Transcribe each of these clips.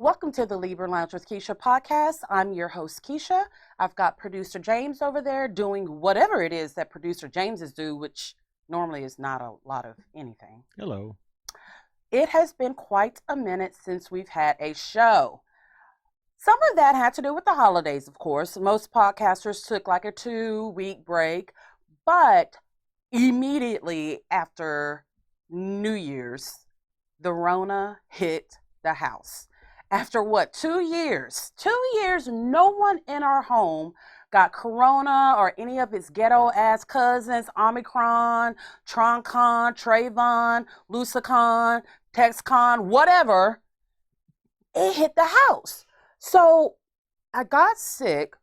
Welcome to the Libra Lounge with Keisha podcast. I'm your host, Keisha. I've got producer James over there doing whatever it is that producer James do, which normally is not a lot of anything. Hello. It has been quite a minute since we've had a show. Some of that had to do with the holidays, of course. Most podcasters took like a 2-week break, but immediately after New Year's, the Rona hit the house. After what, 2 years? 2 years, no one in our home got corona or any of its ghetto ass cousins, Omicron, Troncon, Trayvon, Lucicon, Texcon, whatever. It hit the house. So I got sick,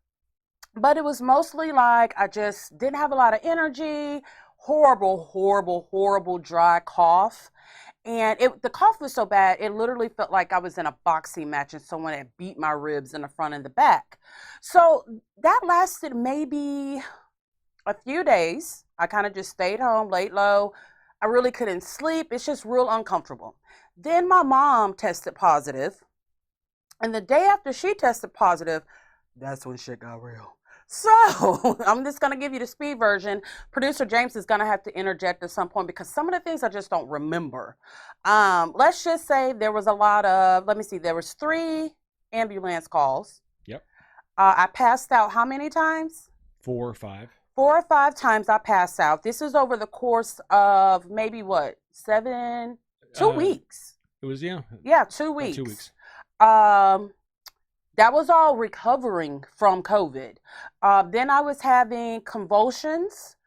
but it was mostly like I just didn't have a lot of energy, horrible dry cough. And the cough was so bad, it literally felt like I was in a boxing match and someone had beat my ribs in the front and the back. So that lasted maybe a few days. I kind of just stayed home, laid low. I really couldn't sleep. It's just real uncomfortable. Then my mom tested positive. And the day after she tested positive, that's when shit got real. So I'm just going to give you the speed version. Producer James is going to have to interject at some point because some of the things I just don't remember. Let's just say there was a lot of, there was 3 ambulance calls. Yep. I passed out how many times? 4 or 5. 4 or 5 times I passed out. This is over the course of maybe 2 weeks. It was, yeah. Yeah, 2 weeks. 2 weeks. That was all recovering from COVID. Then I was having convulsions.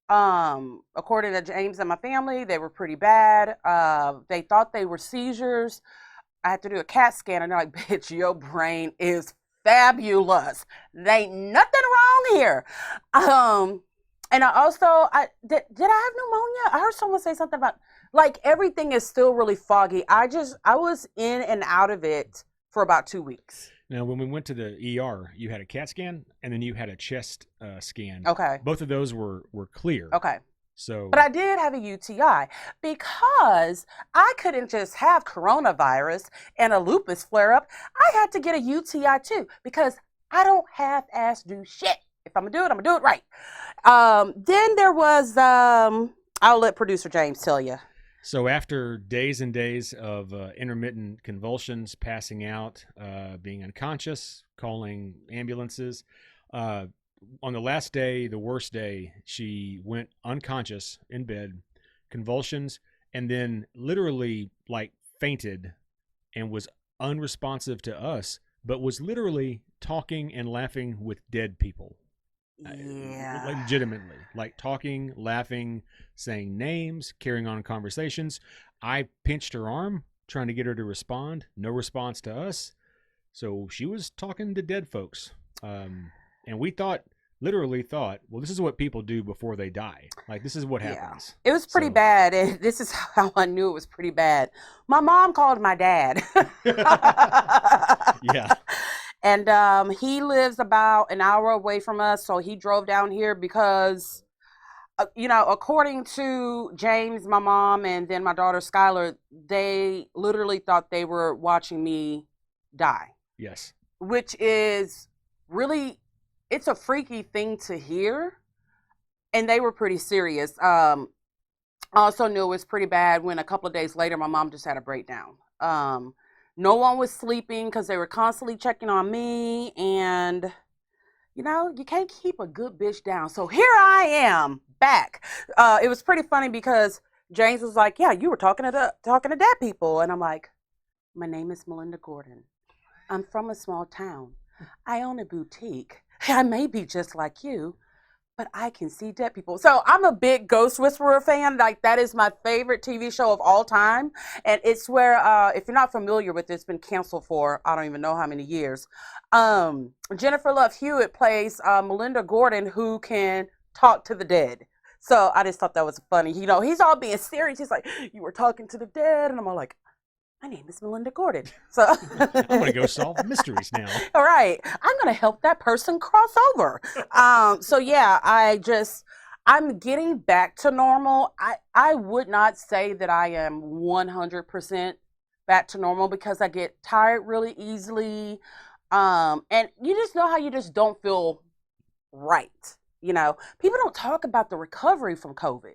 According to James and my family, they were pretty bad. They thought they were seizures. I had to do a CAT scan, and they're like, bitch, your brain is fabulous. There ain't nothing wrong here. And I also, did I have pneumonia? I heard someone say something about, like, everything is still really foggy. I was in and out of it for about 2 weeks. Now, when we went to the ER, you had a CAT scan, and then you had a chest scan. Okay. Both of those were clear. Okay. So, but I did have a UTI because I couldn't just have coronavirus and a lupus flare up. I had to get a UTI too because I don't half-ass do shit. If I'm gonna do it, I'm gonna do it right. Then there was, I'll let producer James tell you. So after days and days of intermittent convulsions, passing out, being unconscious, calling ambulances, on the last day, the worst day, she went unconscious in bed, convulsions, and then literally like fainted and was unresponsive to us, but was literally talking and laughing with dead people. Yeah. Legitimately, like talking, laughing, saying names, carrying on conversations. I pinched her arm, trying to get her to respond. No response to us. So she was talking to dead folks. And we literally thought, well, this is what people do before they die. Like, this is what happens. It was pretty bad. And this is how I knew it was pretty bad. My mom called my dad. Yeah. And he lives about an hour away from us, so he drove down here because, according to James, my mom, and then my daughter Skylar, they literally thought they were watching me die. Yes. Which is really, it's a freaky thing to hear, and they were pretty serious. I also knew it was pretty bad when a couple of days later, my mom just had a breakdown. No one was sleeping because they were constantly checking on me. And, you can't keep a good bitch down. So here I am back. It was pretty funny because James was like, yeah, you were talking to dead people. And I'm like, my name is Melinda Gordon. I'm from a small town. I own a boutique. I may be just like you, but I can see dead people. So I'm a big Ghost Whisperer fan. Like, that is my favorite TV show of all time. And it's where, if you're not familiar with it, it's been canceled for, I don't even know how many years. Jennifer Love Hewitt plays Melinda Gordon, who can talk to the dead. So I just thought that was funny. He's all being serious. He's like, you were talking to the dead. And I'm all like, my name is Melinda Gordon. So I'm going to go solve mysteries now. All right. I'm going to help that person cross over. So yeah, I'm getting back to normal. I would not say that I am 100% back to normal because I get tired really easily. And you just know how you just don't feel right. You know, people don't talk about the recovery from COVID.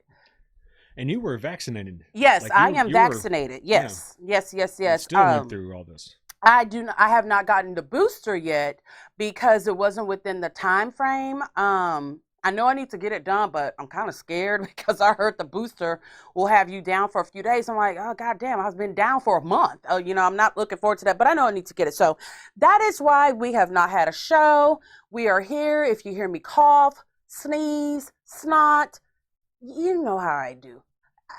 And you were vaccinated. Yes, Like I am you were, vaccinated. yeah. Yes, yes, yes, You yes. still went through all this. I have not gotten the booster yet because it wasn't within the time frame. I know I need to get it done, but I'm kind of scared because I heard the booster will have you down for a few days. I'm like, oh god damn, I've been down for a month. Oh, you know, I'm not looking forward to that, but I know I need to get it. So that is why we have not had a show. We are here. If you hear me cough, sneeze, snot, you know how I do.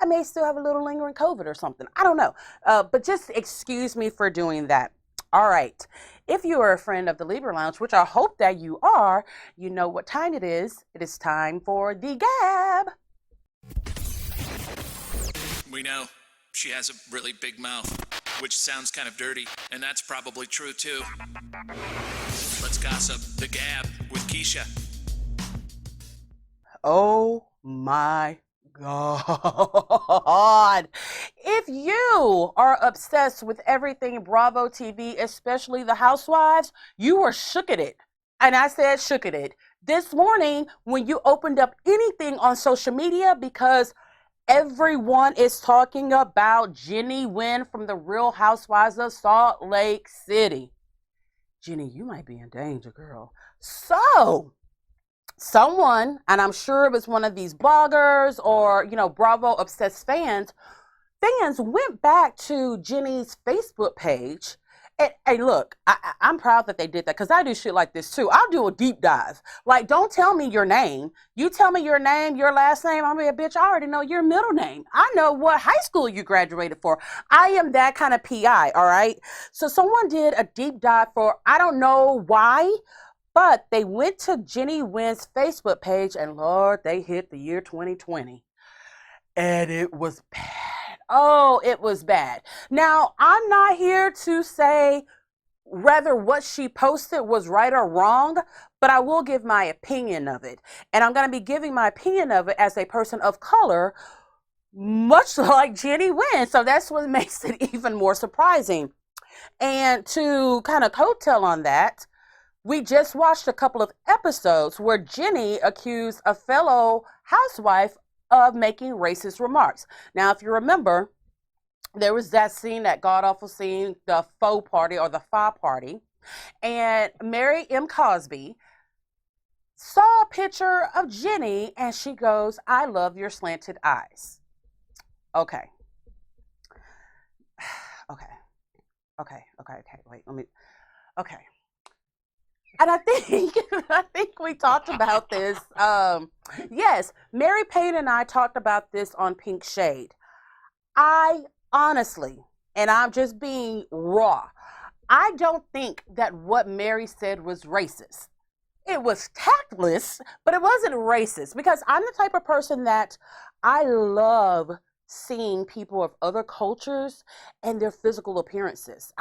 I may still have a little lingering COVID or something. I don't know. But just excuse me for doing that. All right. If you are a friend of the Libra Lounge, which I hope that you are, you know what time it is. It is time for the Gab. We know she has a really big mouth, which sounds kind of dirty, and that's probably true too. Let's gossip. The Gab with Keisha. Oh my God. If you are obsessed with everything Bravo TV, especially the Housewives, you are shook at it. And I said shook at it. This morning, when you opened up anything on social media, because everyone is talking about Jenny Wynn from the Real Housewives of Salt Lake City. Jenny, you might be in danger, girl. So, someone, and I'm sure it was one of these bloggers or, you know, Bravo obsessed fans went back to Jenny's Facebook page. And hey, look, I'm proud that they did that because I do shit like this too. I'll do a deep dive. Like, don't tell me your name. You tell me your name, your last name. I'm like, bitch, I already know your middle name. I know what high school you graduated for. I am that kind of PI, all right? So someone did a deep dive for, I don't know why, but they went to Jenny Wynn's Facebook page, and Lord, they hit the year 2020. And it was bad. Oh, it was bad. Now, I'm not here to say whether what she posted was right or wrong, but I will give my opinion of it. And I'm going to be giving my opinion of it as a person of color, much like Jenny Wynn. So that's what makes it even more surprising. And to kind of coattail on that, we just watched a couple of episodes where Jenny accused a fellow housewife of making racist remarks. Now, if you remember, there was that scene, that god-awful scene, the faux party or the fa party, and Mary M. Cosby saw a picture of Jenny and she goes, I love your slanted eyes. Okay. Okay. Wait, let me. Okay. And I think we talked about this. Yes, Mary Payne and I talked about this on Pink Shade. I honestly, and I'm just being raw, I don't think that what Mary said was racist. It was tactless, but it wasn't racist because I'm the type of person that I love seeing people of other cultures and their physical appearances.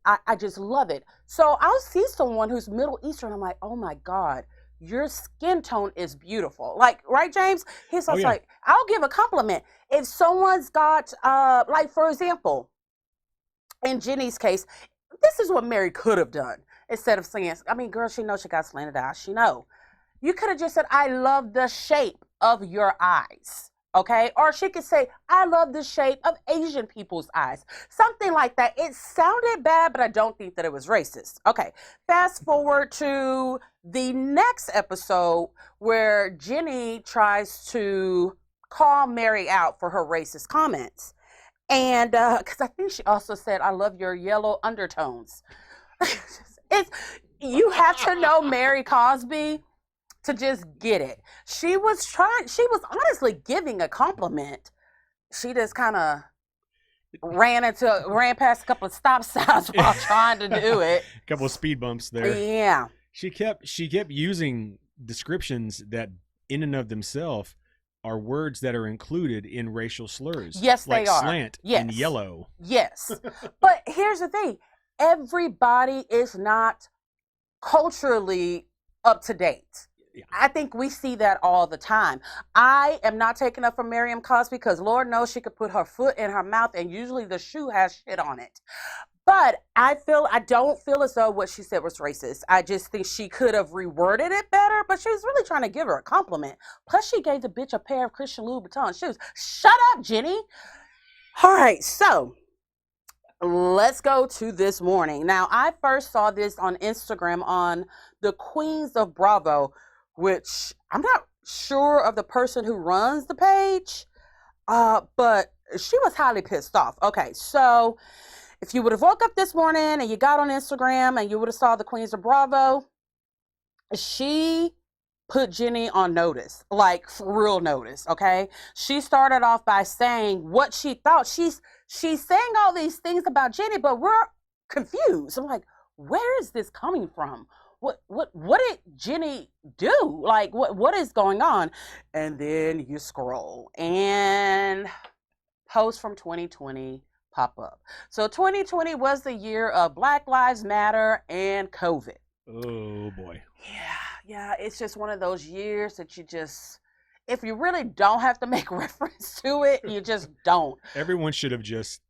I just love it. So I'll see someone who's Middle Eastern. I'm like, oh my God, your skin tone is beautiful. Like, right, James? He's Oh, yeah. like, I'll give a compliment. If someone's got, like, for example, in Jenny's case, this is what Mary could have done. Instead of saying, I mean, girl, she knows she got slanted eyes. She know. You could have just said, I love the shape of your eyes. Okay, or she could say, I love the shape of Asian people's eyes. Something like that. It sounded bad, but I don't think that it was racist. Okay, fast forward to the next episode where Jenny tries to call Mary out for her racist comments. And because I think she also said, I love your yellow undertones. You have to know Mary Cosby to just get it. She was honestly giving a compliment. She just kind of ran past a couple of stop signs while trying to do it. A couple of speed bumps there. Yeah. She kept using descriptions that in and of themselves are words that are included in racial slurs. Yes, like they are. Slant Yes. and yellow. Yes. But here's the thing. Everybody is not culturally up to date. I think we see that all the time. I am not taking up for Miriam Cosby because Lord knows she could put her foot in her mouth and usually the shoe has shit on it. But I don't feel as though what she said was racist. I just think she could have reworded it better, but she was really trying to give her a compliment. Plus, she gave the bitch a pair of Christian Louboutin shoes. Shut up, Jenny. All right, so let's go to this morning. Now, I first saw this on Instagram on the Queens of Bravo, which I'm not sure of the person who runs the page, but she was highly pissed off. Okay, so if you would have woke up this morning and you got on Instagram and you would have saw the Queens of Bravo, she put Jenny on notice, like for real notice, okay? She started off by saying what she thought. She's saying all these things about Jenny, but we're confused. I'm like, where is this coming from? What did Jenny do? Like what is going on? And then you scroll and posts from 2020 pop up. So 2020 was the year of Black Lives Matter and COVID. Oh boy. Yeah, it's just one of those years that you just, if you really don't have to make reference to it, you just don't. Everyone should have just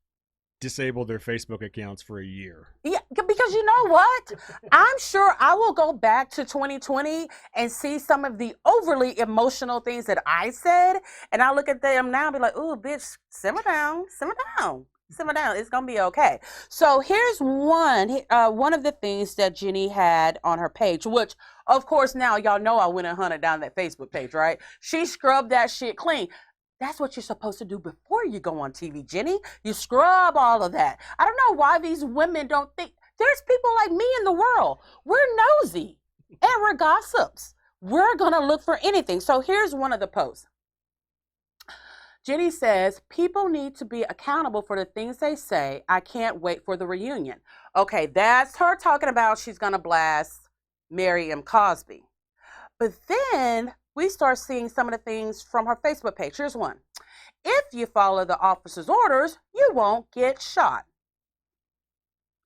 disabled their Facebook accounts for a year. Yeah, because you know what? I'm sure I will go back to 2020 and see some of the overly emotional things that I said, and I look at them now and be like, ooh, bitch, simmer down, simmer down. Simmer down. It's gonna be okay. So here's one of the things that Jenny had on her page, which of course now y'all know I went and hunted down that Facebook page, right? She scrubbed that shit clean. That's what you're supposed to do before you go on TV, Jenny. You scrub all of that. I don't know why these women don't think there's people like me in the world. We're nosy and we're gossips. We're gonna look for anything. So here's one of the posts. Jenny says, people need to be accountable for the things they say. I can't wait for the reunion. Okay, that's her talking about she's going to blast Miriam Cosby. But then we start seeing some of the things from her Facebook page. Here's one. If you follow the officer's orders, you won't get shot.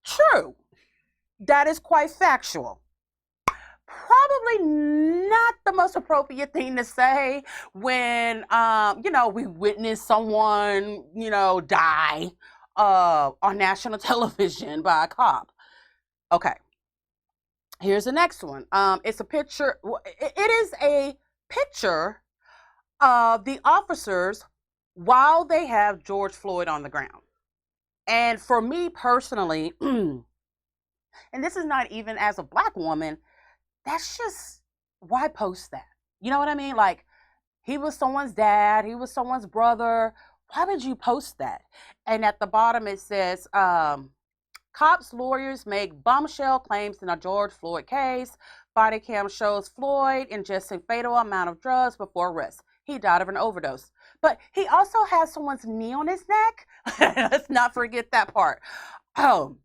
True. That is quite factual. Probably not the most appropriate thing to say when, we witness someone, die on national television by a cop. Okay. Here's the next one. It's a picture. It is a picture of the officers while they have George Floyd on the ground. And for me personally, and this is not even as a Black woman, that's just, why post that? You know what I mean? Like, he was someone's dad, he was someone's brother. Why would you post that? And at the bottom it says, cops' lawyers make bombshell claims in a George Floyd case. Body cam shows Floyd ingesting fatal amount of drugs before arrest. He died of an overdose. But he also has someone's knee on his neck. Let's not forget that part. And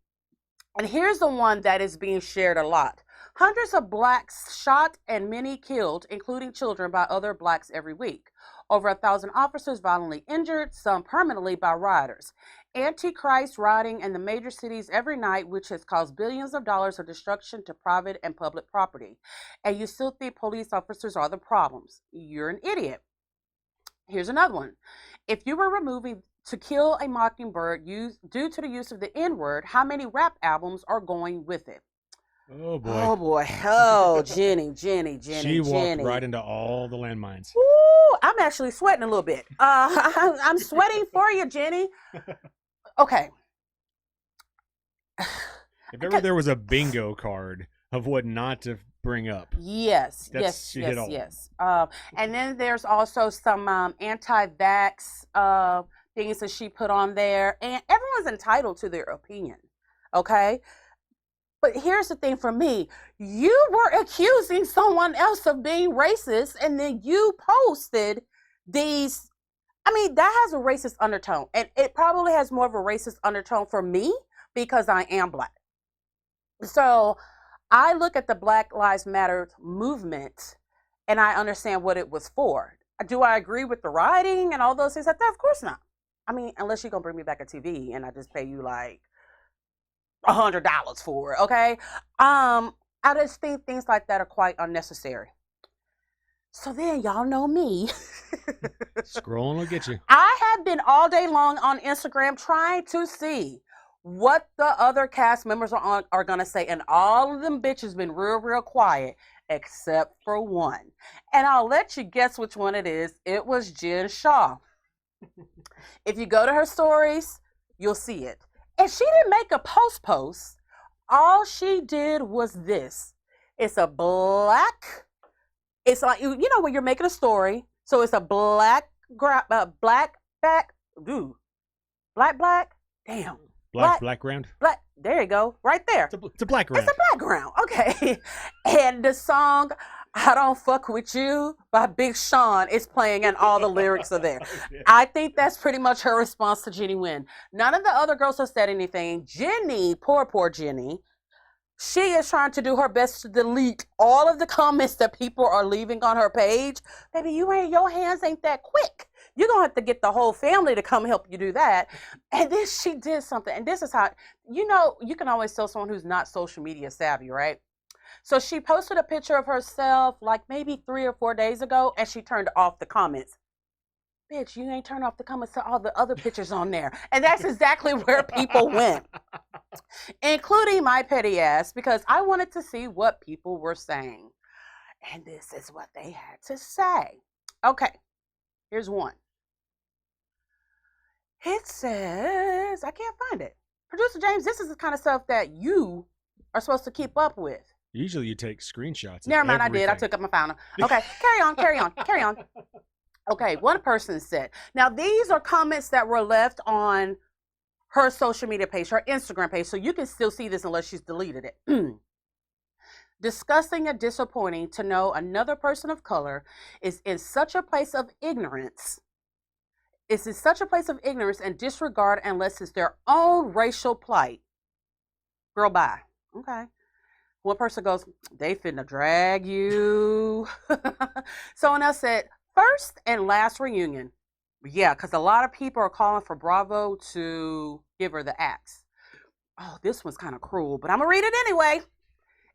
here's the one that is being shared a lot. Hundreds of Blacks shot and many killed, including children, by other Blacks every week. Over 1,000 officers violently injured, some permanently by rioters. Antichrist rioting in the major cities every night, which has caused billions of dollars of destruction to private and public property. And you still think police officers are the problems. You're an idiot. Here's another one. If you were removing To Kill a Mockingbird due to the use of the N-word, how many rap albums are going with it? Oh boy. Oh boy. Oh, Jenny. She walked right into all the landmines. Ooh, I'm actually sweating a little bit. I'm sweating for you, Jenny. Okay. If ever there was a bingo card of what not to bring up. Yes. And then there's also some anti-vax things that she put on there. And everyone's entitled to their opinion. Okay? But here's the thing for me. You were accusing someone else of being racist, and then you posted these. I mean, that has a racist undertone. And it probably has more of a racist undertone for me because I am Black. So I look at the Black Lives Matter movement, and I understand what it was for. Do I agree with the rioting and all those things like that? Of course not. I mean, unless you're going to bring me back a TV and I just pay you like $100 for it, okay? I just think things like that are quite unnecessary. So then y'all know me. Scrolling will get you. I have been all day long on Instagram trying to see what the other cast members are going to say. And all of them bitches been real quiet except for one. And I'll let you guess which one it is. It was Jen Shaw. If you go to her stories, you'll see it. And she didn't make a post. All she did was this. It's a black, it's like, you know, when you're making a story. So it's a black back, damn. Black background. Black, there you go, right there. It's a black ground. It's a background, okay. And the song I Don't Fuck With You by Big Sean is playing and all the lyrics are there. I think that's pretty much her response to Jenny Wynn. None of the other girls have said anything. Jenny, poor Jenny, she is trying to do her best to delete all of the comments that people are leaving on her page. Baby, your hands ain't that quick. You're going to have to get the whole family to come help you do that. And then she did something. And this is how, you know, you can always tell someone who's not social media savvy, right? So she posted a picture of herself like maybe 3 or 4 days ago, and she turned off the comments. Bitch, you ain't turned off the comments to all the other pictures on there. And that's exactly where people went, including my petty ass, because I wanted to see what people were saying. And this is what they had to say. Okay, here's one. It says, I can't find it. Producer James, this is the kind of stuff that you are supposed to keep up with. Usually you take screenshots. Never mind, everything. I did. I took up my phone. Okay, carry on. Okay, one person said, now these are comments that were left on her social media page, her Instagram page, so you can still see this unless she's deleted it. Disgusting and disappointing to know another person of color is in such a place of ignorance. It's in such a place of ignorance and disregard unless it's their own racial plight. Girl, bye. Okay. One person goes, they finna drag you. Someone else said, first and last reunion. Yeah, because a lot of people are calling for Bravo to give her the axe. Oh, this one's kind of cruel, but I'm going to read it anyway.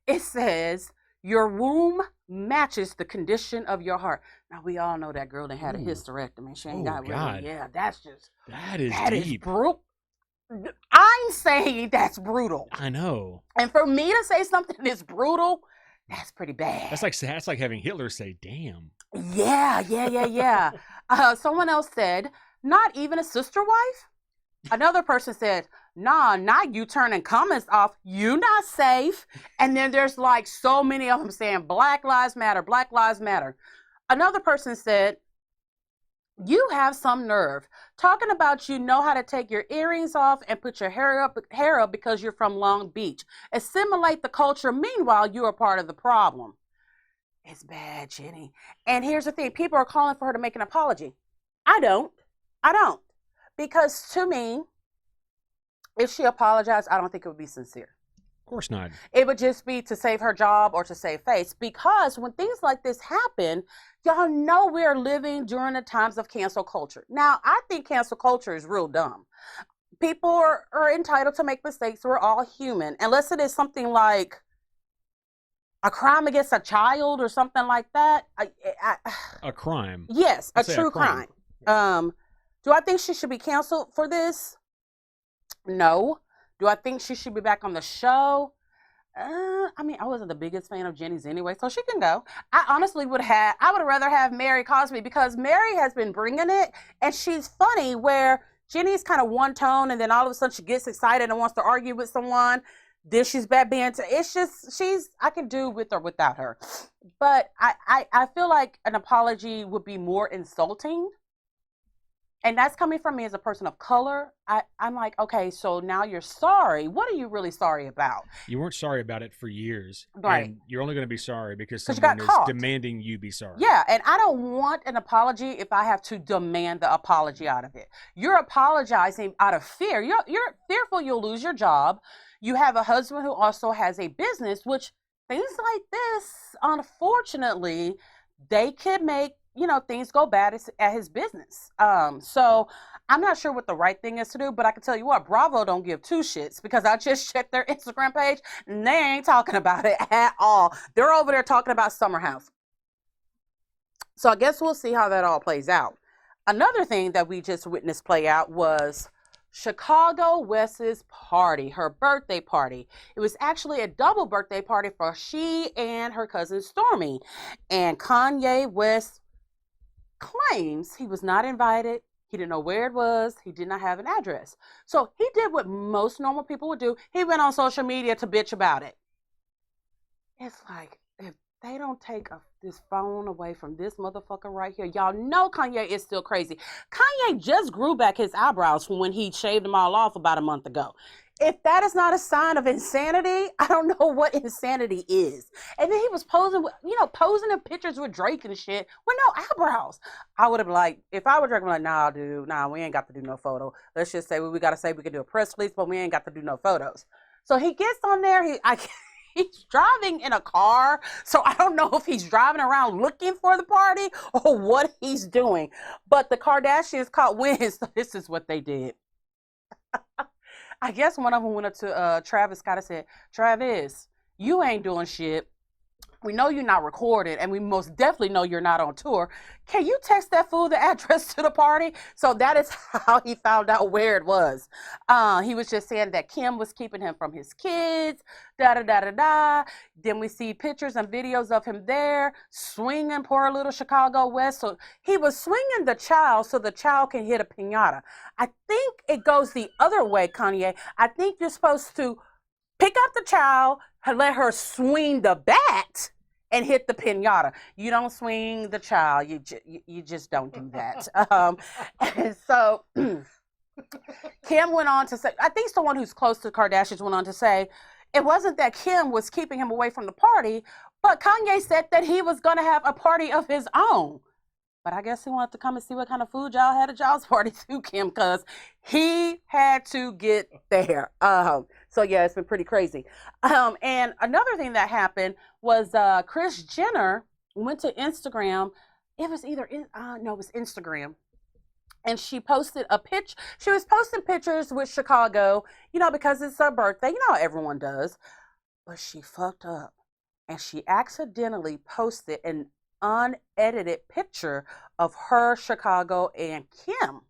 It says, your womb matches the condition of your heart. Now, we all know that girl that had a hysterectomy. She ain't got really, yeah, that is deep. Brutal. I'm saying that's brutal. I know. And for me to say something that's brutal, that's pretty bad. That's like having Hitler say, damn. Yeah. Someone else said, not even a sister wife? Another person said, nah, not you turning comments off. You not safe. And then there's like so many of them saying Black Lives Matter, Black Lives Matter. Another person said, you have some nerve. Talking about you know how to take your earrings off and put your hair up because you're from Long Beach. Assimilate the culture. Meanwhile, you are part of the problem. It's bad, Jenny. And here's the thing. People are calling for her to make an apology. I don't. Because to me, if she apologized, I don't think it would be sincere. Of course not. It would just be to save her job or to save face. Because when things like this happen, y'all know we're living during the times of cancel culture. Now, I think cancel culture is real dumb. People are entitled to make mistakes. We're all human. Unless it is something like a crime against a child or something like that. A crime. Yes, a true crime. Do I think she should be canceled for this? No. Do I think she should be back on the show? I mean, I wasn't the biggest fan of Jenny's anyway, so she can go. I honestly would have rather have Mary Cosby, because Mary has been bringing it, and she's funny, where Jenny's kind of one tone, and then all of a sudden she gets excited and wants to argue with someone. Then she's bad being it's just, I can do with or without her. But I feel like an apology would be more insulting. And that's coming from me as a person of color. I'm like, okay, so now you're sorry. What are you really sorry about? You weren't sorry about it for years. Right. And you're only going to be sorry because you someone got is caught. demanding you be sorry. Yeah, and I don't want an apology if I have to demand the apology out of it. You're apologizing out of fear. You're fearful you'll lose your job. You have a husband who also has a business, which things like this, unfortunately, they could make things go bad at his business. So I'm not sure what the right thing is to do, but I can tell you what, Bravo don't give two shits, because I just checked their Instagram page and they ain't talking about it at all. They're over there talking about Summer House. So I guess we'll see how that all plays out. Another thing that we just witnessed play out was Chicago West's party, her birthday party. It was actually a double birthday party for she and her cousin Stormy. And Kanye West claims he was not invited. He didn't know where it was. He did not have an address. So he did what most normal people would do. He went on social media to bitch about it. It's like, if they don't take this phone away from this motherfucker right here, y'all know Kanye is still crazy. Kanye just grew back his eyebrows from when he shaved them all off about a month ago. If that is not a sign of insanity, I don't know what insanity is. And then he was posing, posing in pictures with Drake and shit with no eyebrows. I would have been like, if I were Drake, I'm like, nah, dude, we ain't got to do no photo. Let's just say what we got to say. We can do a press release, but we ain't got to do no photos. So he gets on there. He's driving in a car, so I don't know if he's driving around looking for the party or what he's doing. But the Kardashians caught wind, so this is what they did. I guess one of them went up to Travis Scott and said, Travis, you ain't doing shit. We know you're not recorded, and we most definitely know you're not on tour. Can you text that fool the address to the party? So that is how he found out where it was. He was just saying that Kim was keeping him from his kids, da-da-da-da-da. Then we see pictures and videos of him there, swinging poor little Chicago West. So he was swinging the child so the child can hit a piñata. I think it goes the other way, Kanye. I think you're supposed to pick up the child, let her swing the bat, and hit the piñata. You don't swing the child. You just don't do that. And so Kim went on to say, I think someone who's close to the Kardashians went on to say, it wasn't that Kim was keeping him away from the party, but Kanye said that he was going to have a party of his own. But I guess he wanted to come and see what kind of food y'all had at y'all's party too, Kim, because he had to get there. So yeah, it's been pretty crazy. And another thing that happened was Kris Jenner went to Instagram. It was it was Instagram. And she posted a pitch. She was posting pictures with Chicago, because it's her birthday. How everyone does. But she fucked up. And she accidentally posted an unedited picture of her, Chicago, and Kim.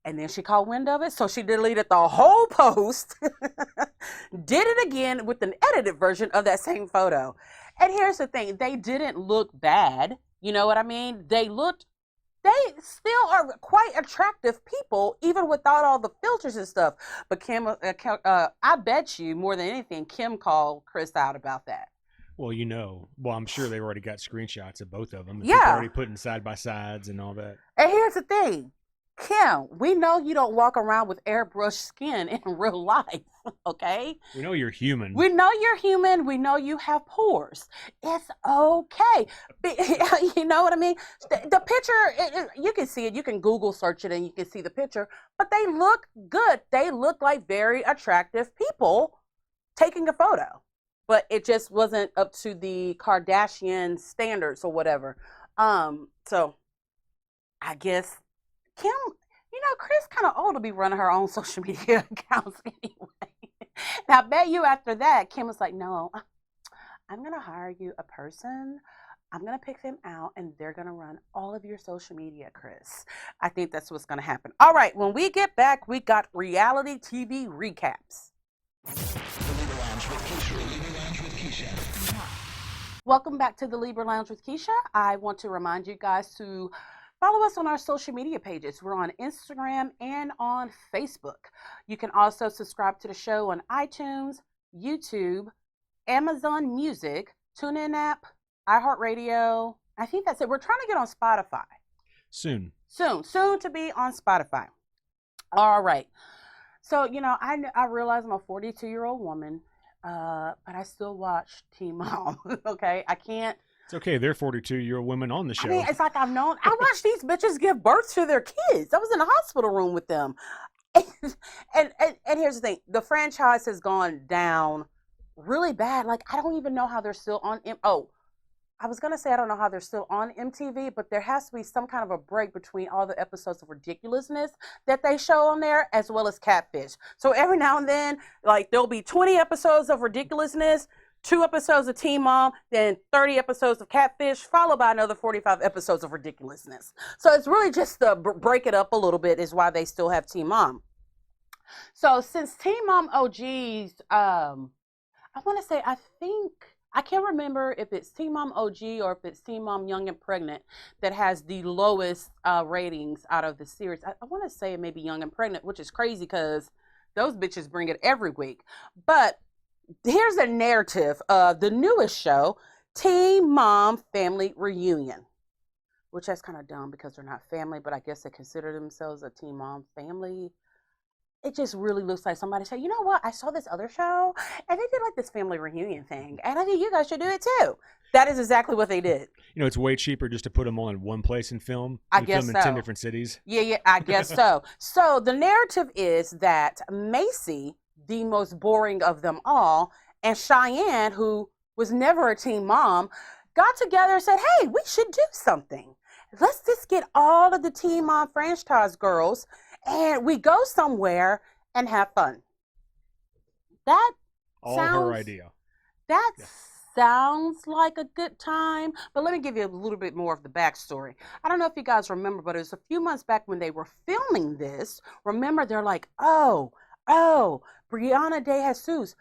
And then she caught wind of it, so she deleted the whole post, did it again with an edited version of that same photo. And here's the thing, they didn't look bad, you know what I mean? They still are quite attractive people, even without all the filters and stuff. But Kim, I bet you more than anything, Kim called Kris out about that. Well, I'm sure they already got screenshots of both of them. Yeah. People already putting side by sides and all that. And here's the thing, Kim, we know you don't walk around with airbrushed skin in real life, okay? We know you're human. We know you're human. We know you have pores. It's okay. You know what I mean? The picture, you can see it. You can Google search it and you can see the picture. But they look good. They look like very attractive people taking a photo. But it just wasn't up to the Kardashian standards or whatever. So I guess Kim, Kris kind of old to be running her own social media accounts anyway. And I bet you after that, Kim was like, no, I'm going to hire you a person. I'm going to pick them out and they're going to run all of your social media, Kris. I think that's what's going to happen. All right, when we get back, we got reality TV recaps. Welcome back to the Libra Lounge with Keisha. I want to remind you guys to follow us on our social media pages. We're on Instagram and on Facebook. You can also subscribe to the show on iTunes, YouTube, Amazon Music, TuneIn app, iHeartRadio. I think that's it. We're trying to get on Spotify. Soon to be on Spotify. All right. So, I realize I'm a 42-year-old woman, but I still watch Teen Mom, okay? I can't. It's okay. They're 42-year-old women on the show. I mean, it's like I watch these bitches give birth to their kids. I was in a hospital room with them. And here's the thing. The franchise has gone down really bad. Like, I don't even know how they're still on. I was going to say I don't know how they're still on MTV, but there has to be some kind of a break between all the episodes of ridiculousness that they show on there, as well as Catfish. So every now and then, like, there'll be 20 episodes of ridiculousness, 2 episodes of Teen Mom, then 30 episodes of Catfish, followed by another 45 episodes of ridiculousness. So it's really just to break it up a little bit is why they still have Teen Mom. So since Teen Mom OGs, I want to say, I can't remember if it's Teen Mom OG or if it's Teen Mom Young and Pregnant that has the lowest ratings out of the series. I want to say it may be Young and Pregnant, which is crazy because those bitches bring it every week. But here's a narrative of the newest show, Teen Mom Family Reunion, which that's kind of dumb because they're not family, but I guess they consider themselves a Teen Mom family. It just really looks like somebody said, you know what, I saw this other show and they did like this family reunion thing and I think you guys should do it too. That is exactly what they did. You know, it's way cheaper just to put them all in one place and film. I guess film so. in 10 different cities. Yeah, I guess so. So the narrative is that Macy, the most boring of them all, and Cheyenne, who was never a teen mom, got together and said, hey, we should do something. Let's just get all of the Teen Mom franchise girls and we go somewhere and have fun. That All sounds, her idea. That sounds like a good time. But let me give you a little bit more of the backstory. I don't know if you guys remember, but it was a few months back when they were filming this. Remember, they're like, oh, Brianna De Jesus.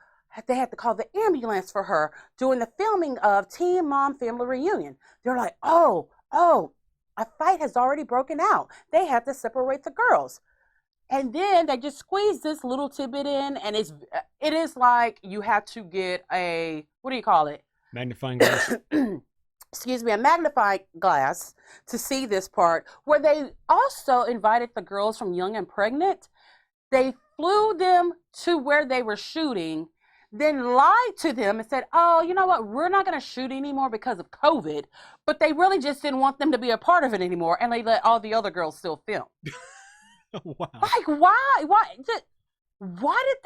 They had to call the ambulance for her during the filming of Teen Mom Family Reunion. They're like, oh, a fight has already broken out. They have to separate the girls. And then they just squeeze this little tidbit in, and it is like you have to get a, what do you call it? Magnifying glass. Excuse me, a magnifying glass to see this part, where they also invited the girls from Young and Pregnant. They flew them to where they were shooting, then lied to them and said, oh, you know what, we're not going to shoot anymore because of COVID, but they really just didn't want them to be a part of it anymore, and they let all the other girls still film. Wow. Like, why did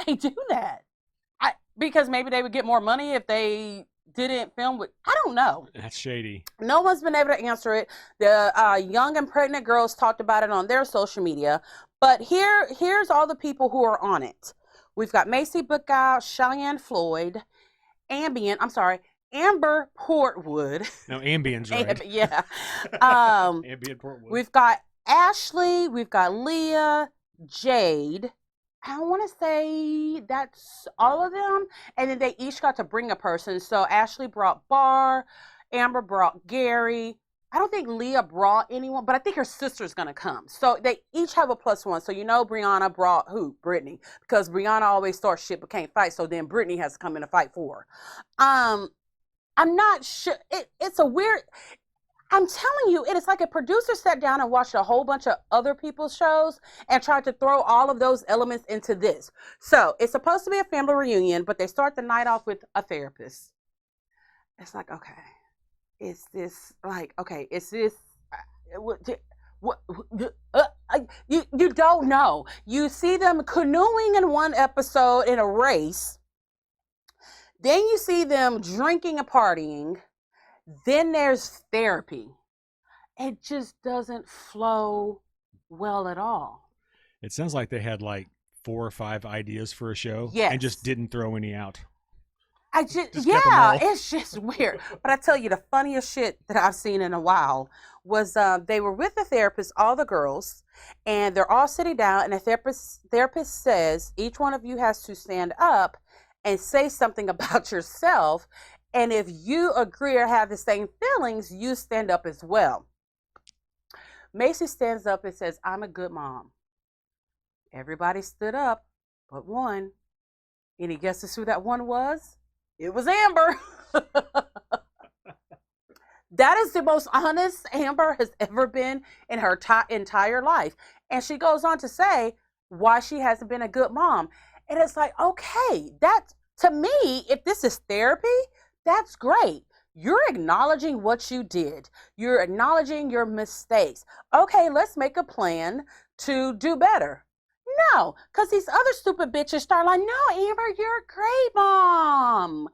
they do that? Because maybe they would get more money if they didn't film with, I don't know. That's shady. No one's been able to answer it. The Young and Pregnant girls talked about it on their social media, but here's all the people who are on it. We've got Macy Bookout, Cheyenne Floyd, Amber Portwood. No, Ambien's right. Yeah. Ambient Portwood. We've got Ashley, we've got Leah, Jade. I want to say that's all of them. And then they each got to bring a person. So Ashley brought Barr, Amber brought Gary. I don't think Leah brought anyone, but I think her sister's going to come. So they each have a +1. So you know Brianna brought who? Brittany. Because Brianna always starts shit but can't fight. So then Brittany has to come in to fight for her. I'm not sure. It's a weird... I'm telling you, it is like a producer sat down and watched a whole bunch of other people's shows and tried to throw all of those elements into this. So it's supposed to be a family reunion, but they start the night off with a therapist. It's like, okay, is this like, okay, is this, you don't know. You see them canoeing in one episode in a race. Then you see them drinking and partying. Then there's therapy. It just doesn't flow well at all. It sounds like they had like 4 or 5 ideas for a show Yes. and just didn't throw any out. Just kept 'em yeah, all. it's just weird. But I tell you, the funniest shit that I've seen in a while was they were with the therapist, all the girls, and they're all sitting down, and the therapist says, each one of you has to stand up and say something about yourself. And if you agree or have the same feelings, you stand up as well. Macy stands up and says, I'm a good mom. Everybody stood up but one. Any guesses who that one was? It was Amber. That is the most honest Amber has ever been in her entire life. And she goes on to say why she hasn't been a good mom. And it's like, okay, that to me, if this is therapy, that's great. You're acknowledging what you did. You're acknowledging your mistakes. Okay, let's make a plan to do better. No, because these other stupid bitches start like, no, Amber, you're a great mom.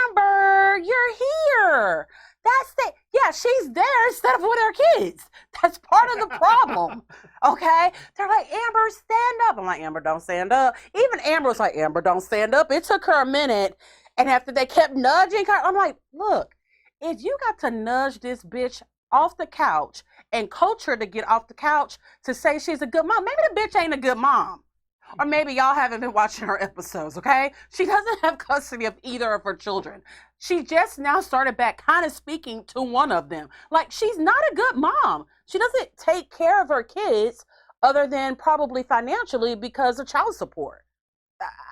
Amber, you're here. That's it. Yeah, she's there instead of with her kids. That's part of the problem. Okay? They're like, Amber, stand up. I'm like, Amber, don't stand up. Even Amber was like, Amber, don't stand up. It took her a minute. And after they kept nudging her, I'm like, look, if you got to nudge this bitch off the couch and coach her to get off the couch to say she's a good mom, maybe the bitch ain't a good mom. Or maybe y'all haven't been watching her episodes, okay? She doesn't have custody of either of her children. She just now started back kind of speaking to one of them. Like, she's not a good mom. She doesn't take care of her kids other than probably financially because of child support.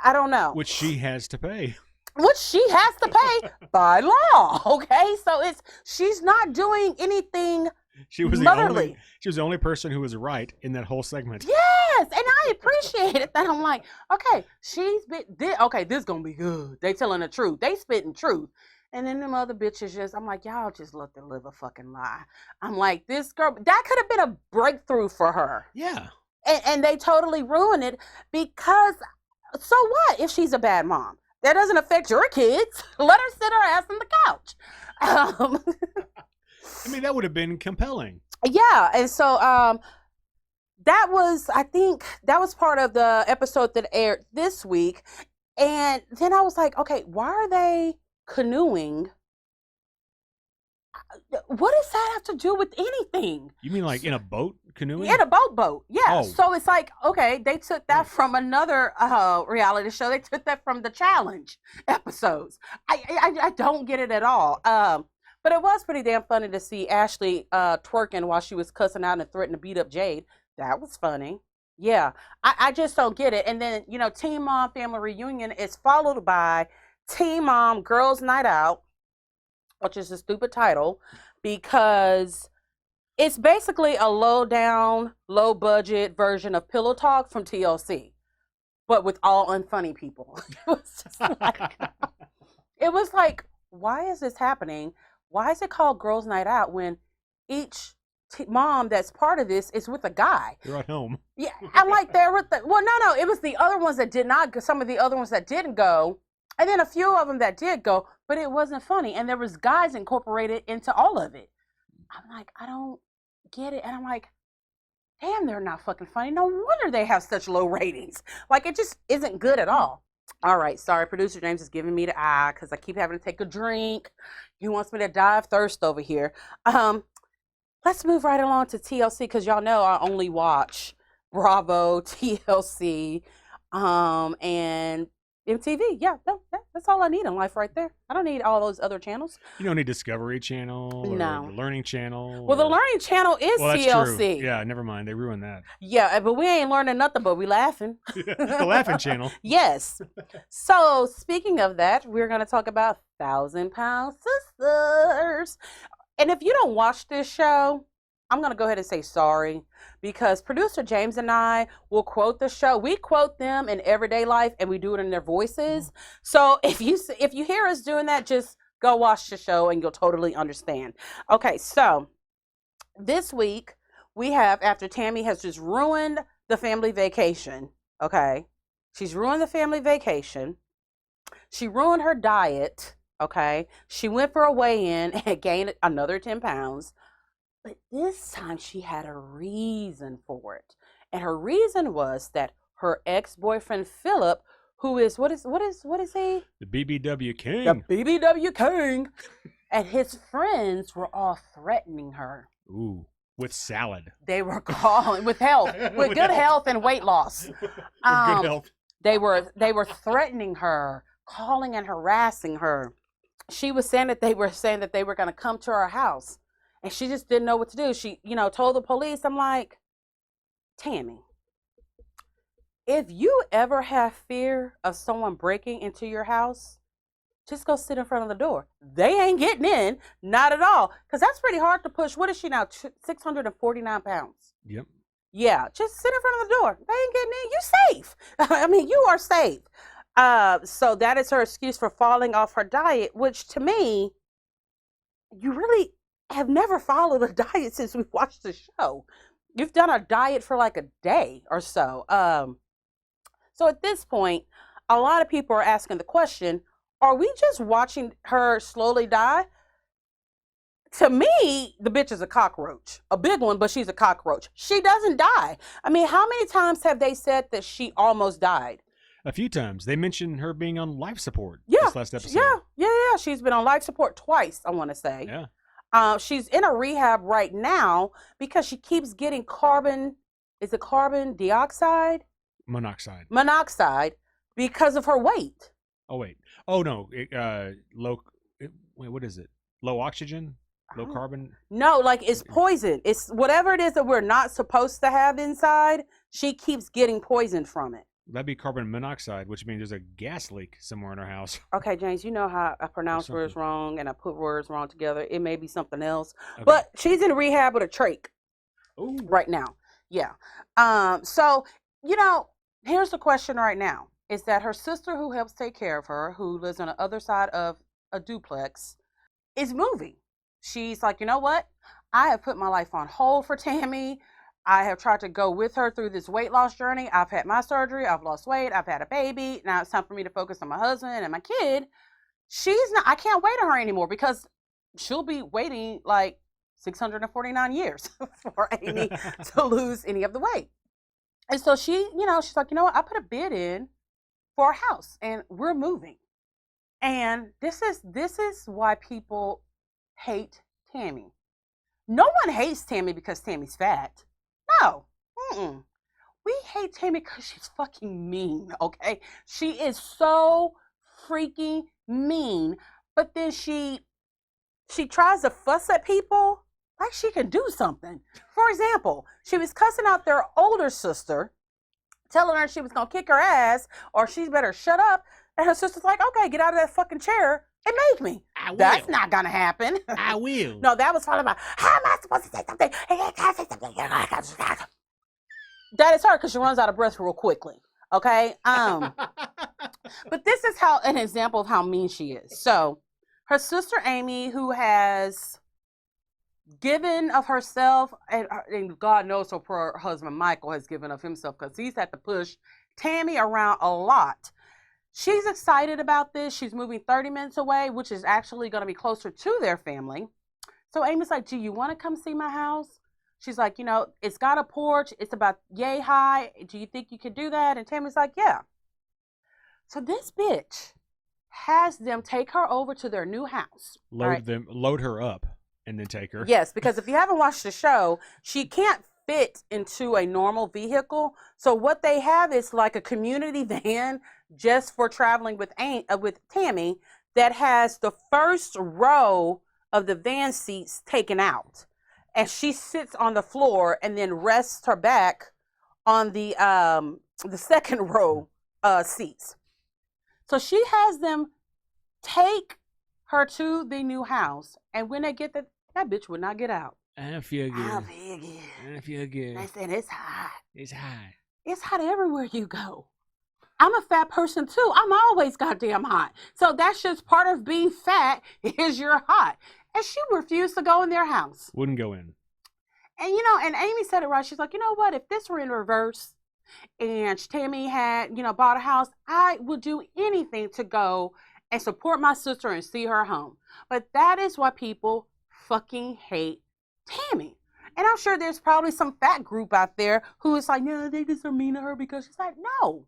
I don't know. Which she has to pay. Which she has to pay by law, okay? So she's not doing anything She was motherly. She was the only person who was right in that whole segment. Yes, and I appreciated that. I'm like, okay, this is gonna be good. They telling the truth. They spitting truth. And then them other bitches just, I'm like, y'all just let them live a fucking lie. I'm like, this girl, that could have been a breakthrough for her. Yeah. And they totally ruined it because, so what if she's a bad mom? That doesn't affect your kids. Let her sit her ass on the couch. I mean, that would have been compelling. Yeah, and so I think that was part of the episode that aired this week. And then I was like, okay, why are they canoeing? What does that have to do with anything? You mean like in a boat canoeing? In a boat. Yeah. Oh. So it's like, okay, they took that from another reality show. They took that from the challenge episodes. I don't get it at all. But it was pretty damn funny to see Ashley twerking while she was cussing out and threatening to beat up Jade. That was funny. Yeah. I just don't get it. And then, Teen Mom Family Reunion is followed by Teen Mom Girls Night Out, which is a stupid title because it's basically a low-down, low-budget version of Pillow Talk from TLC, but with all unfunny people. It was like, why is this happening? Why is it called Girls Night Out when each mom that's part of this is with a guy? They're at home. Yeah, I'm like, they're with no, it was the other ones that did not go, some of the other ones that didn't go, and then a few of them that did go, but it wasn't funny, and there was guys incorporated into all of it. I'm like, I don't get it, and I'm like, damn, they're not fucking funny. No wonder they have such low ratings. Like, it just isn't good at all. All right, sorry, producer James is giving me the eye because I keep having to take a drink. He wants me to die of thirst over here. Let's move right along to TLC because y'all know I only watch Bravo, TLC, and MTV. Yeah, that's all I need in life right there. I don't need all those other channels. You don't need Discovery Channel or No. the Learning Channel. Well, the Learning Channel is that's TLC. True. Yeah, never mind. They ruined that. Yeah, but we ain't learning nothing, but we laughing. The Laughing Channel. Yes. So, speaking of that, we're going to talk about 1,000-Pound Sisters. And if you don't watch this show, I'm going to go ahead and say sorry because producer James and I will quote the show. We quote them in everyday life and we do it in their voices. So if you hear us doing that, just go watch the show and you'll totally understand. Okay, so this week we have, after Tammy has just ruined the family vacation, okay? She's ruined the family vacation. She ruined her diet, okay? She went for a weigh-in and gained another 10 pounds. But this time she had a reason for it. And her reason was that her ex-boyfriend Philip, who is what is he? The BBW King. The BBW King. And his friends were all threatening her. Ooh, with salad. They were calling with good health and weight loss. With good health. They were threatening her, calling and harassing her. She was saying that they were going to come to her house. And she just didn't know what to do. She, told the police. I'm like, Tammy, if you ever have fear of someone breaking into your house, just go sit in front of the door. They ain't getting in, not at all. Because that's pretty hard to push. What is she now? 649 pounds. Yep. Yeah, just sit in front of the door. They ain't getting in. You safe. I mean, you are safe. So that is her excuse for falling off her diet, which to me, you really have never followed a diet since we watched the show. You've done a diet for like a day or so. So at this point, a lot of people are asking the question, are we just watching her slowly die? To me, the bitch is a cockroach. A big one, but she's a cockroach. She doesn't die. I mean, how many times have they said that she almost died? A few times. They mentioned her being on life support Yeah. this last episode. Yeah. She's been on life support twice, I want to say. Yeah. She's in a rehab right now because she keeps getting carbon dioxide? Monoxide. Monoxide because of her weight. Oh, wait. Oh, no. Wait, what is it? Low oxygen? Low carbon? No, like it's poison. It's whatever it is that we're not supposed to have inside. She keeps getting poisoned from it. That'd be carbon monoxide, which means there's a gas leak somewhere in our house. Okay, James, you know how I pronounce words wrong and I put words wrong together. It may be something else. Okay. But she's in rehab with a trach Ooh. right now. Yeah. So, here's the question right now. Is that her sister who helps take care of her, who lives on the other side of a duplex, is moving. She's like, you know what? I have put my life on hold for Tammy. I have tried to go with her through this weight loss journey. I've had my surgery. I've lost weight. I've had a baby. Now it's time for me to focus on my husband and my kid. I can't wait on her anymore because she'll be waiting like 649 years for Amy to lose any of the weight. And so she's like, you know what? I put a bid in for a house and we're moving. And this is why people hate Tammy. No one hates Tammy because Tammy's fat. No. We hate Tammy because she's fucking mean, okay? She is so freaking mean. But then she tries to fuss at people like she can do something. For example, she was cussing out their older sister, telling her she was going to kick her ass or she better shut up. And her sister's like, okay, get out of that fucking chair and make me. That's not going to happen. I will. No, that was probably about, how am I supposed to say something? That is her because she runs out of breath real quickly. Okay? But this is an example of how mean she is. So, her sister Amy, who has given of herself, and God knows her poor husband Michael has given of himself because he's had to push Tammy around a lot. She's excited about this. She's moving 30 minutes away, which is actually going to be closer to their family. So Amy's like, do you want to come see my house? She's like, it's got a porch. It's about yay high. Do you think you could do that? And Tammy's like, yeah. So this bitch has them take her over to their new house. Load her up, and then take her. Yes, because if you haven't watched the show, she can't fit into a normal vehicle. So what they have is like a community van just for traveling with Tammy that has the first row of the van seats taken out. And she sits on the floor and then rests her back on the second row seats. So she has them take her to the new house. And when they get that bitch would not get out. I feel good. I feel good. I said, it's hot. It's hot. It's hot everywhere you go. I'm a fat person too. I'm always goddamn hot. So that's just part of being fat is you're hot. And she refused to go in their house. Wouldn't go in. And, and Amy said it right. She's like, you know what? If this were in reverse and Tammy had, bought a house, I would do anything to go and support my sister and see her home. But that is why people fucking hate Tammy. And I'm sure there's probably some fat group out there who is like, no, they just are mean to her because she's like, no.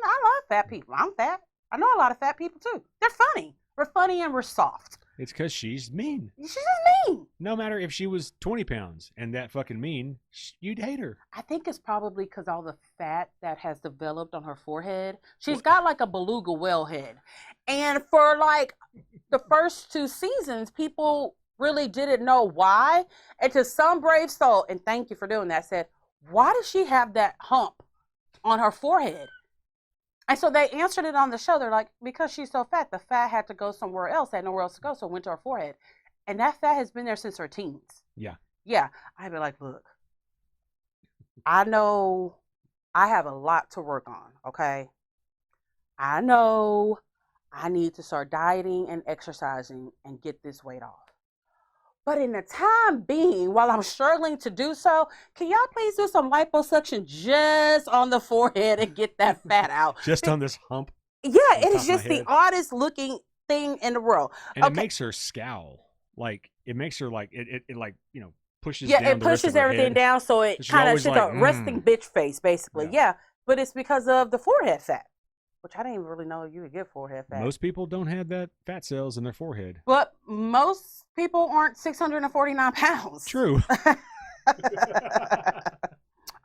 I love fat people. I'm fat. I know a lot of fat people too. They're funny. We're funny and we're soft. It's because she's mean. She's just mean. No matter if she was 20 pounds and that fucking mean, you'd hate her. I think it's probably because all the fat that has developed on her forehead. She's got like a beluga whale head. And for like the first 2 seasons, people really didn't know why. And to some brave soul, and thank you for doing that, said, why does she have that hump on her forehead? And so they answered it on the show. They're like, because she's so fat, the fat had to go somewhere else, had nowhere else to go, so it went to her forehead. And that fat has been there since her teens. Yeah. Yeah. I'd be like, look, I know I have a lot to work on, okay? I know I need to start dieting and exercising and get this weight off. But in the time being, while I'm struggling to do so, can y'all please do some liposuction just on the forehead and get that fat out? Just on this hump? Yeah, it is just the oddest looking thing in the world. And it makes her scowl. Like, it makes her like, it pushes down. Yeah, it pushes everything down so it kind of, she's like, a resting bitch face, basically. Yeah, but it's because of the forehead fat. which I didn't even really know you could get forehead fat. Most people don't have that fat cells in their forehead. But most people aren't 649 pounds. True.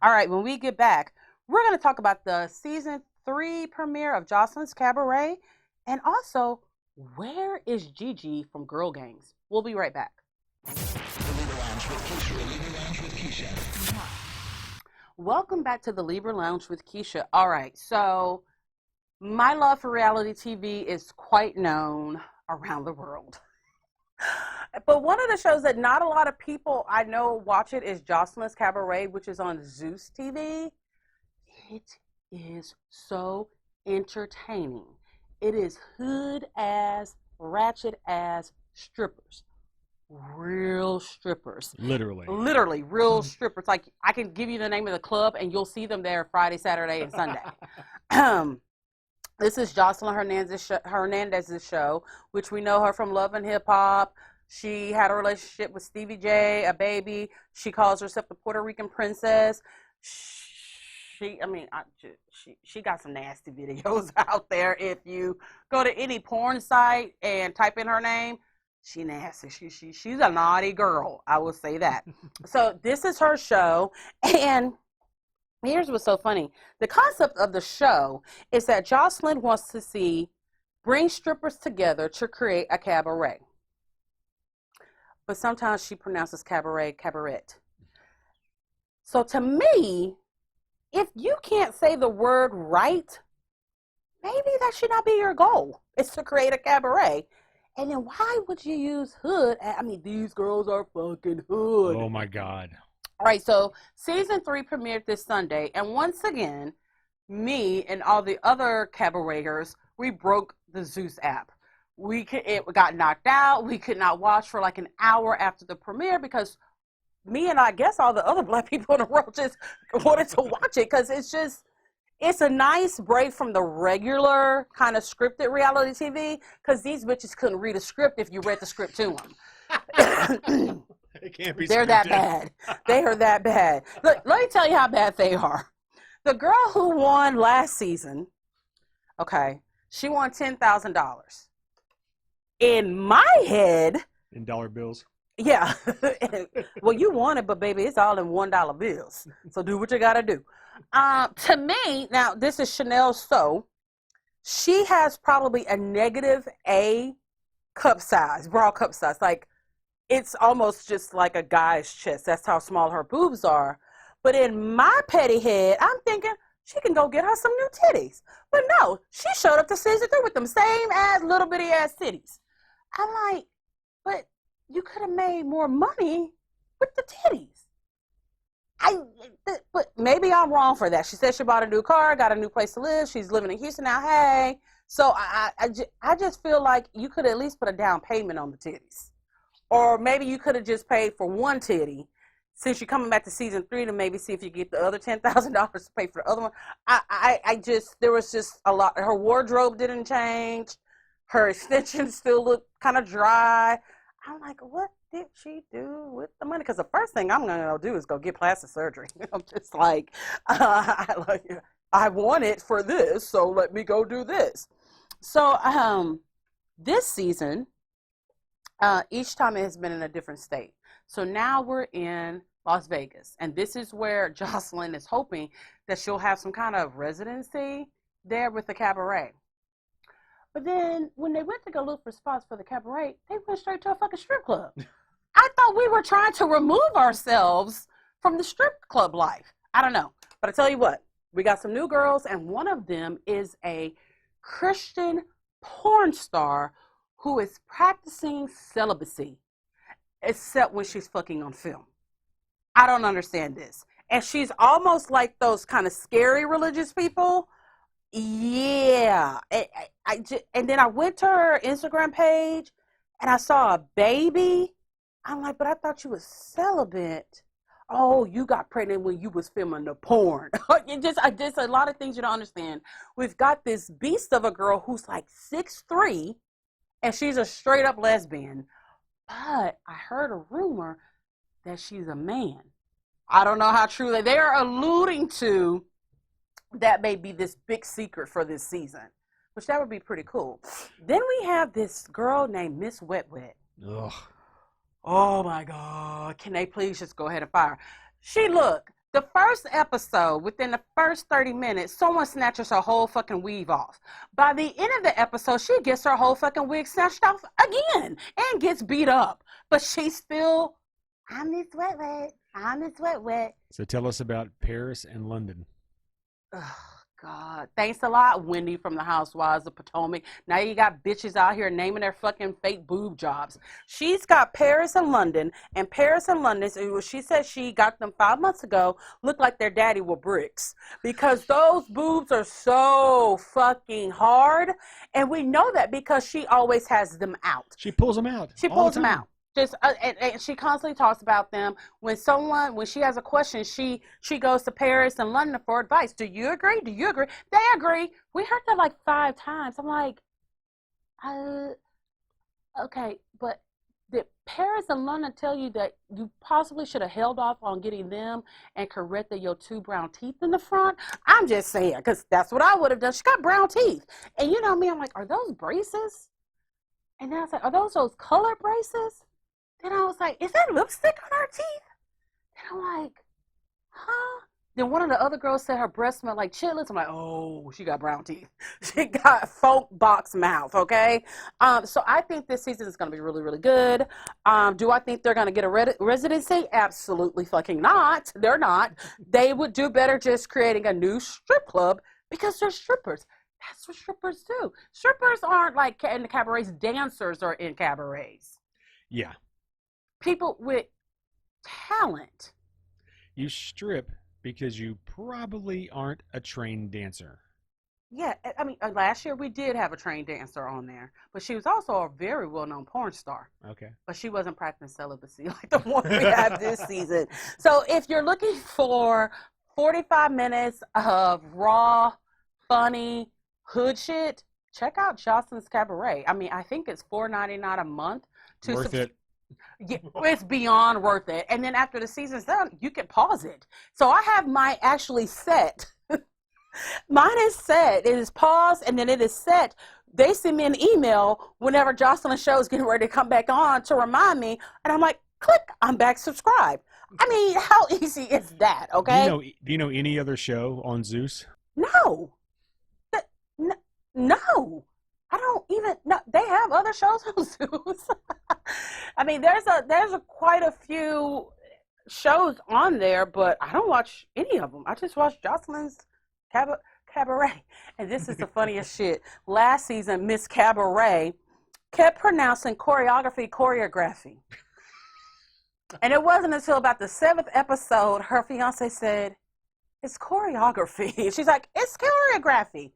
All right, when we get back, we're going to talk about the season 3 premiere of Jocelyn's Cabaret, and also, where is Gigi from Girl Gangs? We'll be right back. Welcome back to the Libra Lounge with Keisha. All right, so my love for reality TV is quite known around the world. But one of the shows that not a lot of people I know watch it is Jocelyn's Cabaret, which is on Zeus TV. It is so entertaining. It is hood ass, ratchet ass strippers. Real strippers. Literally real strippers. Like, I can give you the name of the club and you'll see them there Friday, Saturday, and Sunday. This is Jocelyn Hernandez's show, which we know her from Love and Hip Hop. She had a relationship with Stevie J, a baby. She calls herself the Puerto Rican princess. She got some nasty videos out there. If you go to any porn site and type in her name, she nasty. She's a naughty girl. I will say that. So this is her show, and here's what's so funny. The concept of the show is that Jocelyn wants to bring strippers together to create a cabaret. But sometimes she pronounces cabaret. So to me, if you can't say the word right, maybe that should not be your goal. It's to create a cabaret. And then why would you use hood? I mean, these girls are fucking hood. Oh my God. All right, so season 3 premiered this Sunday. And once again, me and all the other cabareters, we broke the Zeus app. It got knocked out. We could not watch for like an hour after the premiere because me and I guess all the other black people in the world just wanted to watch it because it's a nice break from the regular kind of scripted reality TV because these bitches couldn't read a script if you read the script to them. It can't be They're scripted. that bad. They are that bad. Look, let me tell you how bad they are. The girl who won last season, okay, she won $10,000. In my head, In dollar bills. yeah. Well, you won it, but baby, it's all in $1 bills. So do what you gotta do. To me, now this is Chanel So. She has probably a negative A bra cup size. Like, it's almost just like a guy's chest. That's how small her boobs are. But in my petty head, I'm thinking she can go get her some new titties. But no, she showed up to season 3 with them same ass little bitty ass titties. I'm like, but you could have made more money with the titties. But maybe I'm wrong for that. She said she bought a new car, got a new place to live. She's living in Houston now. Hey, so I just feel like you could at least put a down payment on the titties, or maybe you could have just paid for one titty. Since you're coming back to season 3 to maybe see if you get the other $10,000 to pay for the other one. There was just a lot. Her wardrobe didn't change. Her extensions still look kind of dry. I'm like, what did she do with the money? Because the first thing I'm going to do is go get plastic surgery. I'm just like, I want it for this, so let me go do this. So this season, each time it has been in a different state. So now we're in Las Vegas, and this is where Jocelyn is hoping that she'll have some kind of residency there with the cabaret. But then when they went to go look for spots for the cabaret, they went straight to a fucking strip club. I thought we were trying to remove ourselves from the strip club life. I don't know. But I tell you what, we got some new girls, and one of them is a Christian porn star who is practicing celibacy, except when she's fucking on film. I don't understand this. And she's almost like those kind of scary religious people. Yeah. And then I went to her Instagram page and I saw a baby. I'm like, but I thought you was celibate. Oh, you got pregnant when you was filming the porn. Just a lot of things you don't understand. We've got this beast of a girl who's like 6'3", and she's a straight up lesbian. But I heard a rumor that she's a man. I don't know how true they are alluding to that may be this big secret for this season, which that would be pretty cool. Then we have this girl named Miss Wet Wet. Ugh. Oh my God. Can they please just go ahead and fire? The first episode, within the first 30 minutes, someone snatches her whole fucking weave off. By the end of the episode, she gets her whole fucking wig snatched off again and gets beat up. But she's still, I'm Miss Wet Wet. I'm Miss Wet Wet. So tell us about Paris and London. Oh, God. Thanks a lot, Wendy from the Housewives of Potomac. Now you got bitches out here naming their fucking fake boob jobs. She's got Paris and London, and Paris and London, she said she got them 5 months ago, looked like their daddy were bricks. Because those boobs are so fucking hard, and we know that because she always has them out. She pulls them out. She pulls them out. Just and she constantly talks about them. When she has a question, she goes to Paris and London for advice. Do you agree? Do you agree? They agree. We heard that like 5 times. I'm like, okay, but did Paris and London tell you that you possibly should have held off on getting them and corrected your 2 brown teeth in the front? I'm just saying, because that's what I would have done. She got brown teeth. And you know me, I'm like, are those braces? And then I was like, are those color braces? Then I was like, is that lipstick on her teeth? And I'm like, huh? Then one of the other girls said her breath smelled like chitlins. I'm like, oh, she got brown teeth. She got folk box mouth, okay? So I think this season is going to be really, really good. Do I think they're going to get a residency? Absolutely fucking not. They're not. They would do better just creating a new strip club because they're strippers. That's what strippers do. Strippers aren't like in the cabarets. Dancers are in cabarets. Yeah. People with talent. You strip because you probably aren't a trained dancer. Yeah, I mean, last year we did have a trained dancer on there, but she was also a very well-known porn star. Okay. But she wasn't practicing celibacy like the one we have this season. So if you're looking for 45 minutes of raw, funny, hood shit, check out Jocelyn's Cabaret. I mean, I think it's $4.99 a month. Worth it. Yeah, it's beyond worth it. And then after the season's done, you can pause it. So I have mine actually set. Mine is set. It is paused and then it is set. They send me an email whenever Jocelyn's show is getting ready to come back on to remind me. And I'm like, click, I'm back subscribed. I mean, how easy is that, okay? Do you know any other show on Zeus? No. No. I don't even know. They have other shows on Zeus. I mean, there's quite a few shows on there, but I don't watch any of them. I just watch Jocelyn's Cabaret. And this is the funniest shit. Last season, Miss Cabaret kept pronouncing choreography. And it wasn't until about the 7th episode, her fiance said, it's choreography. She's like, it's choreography.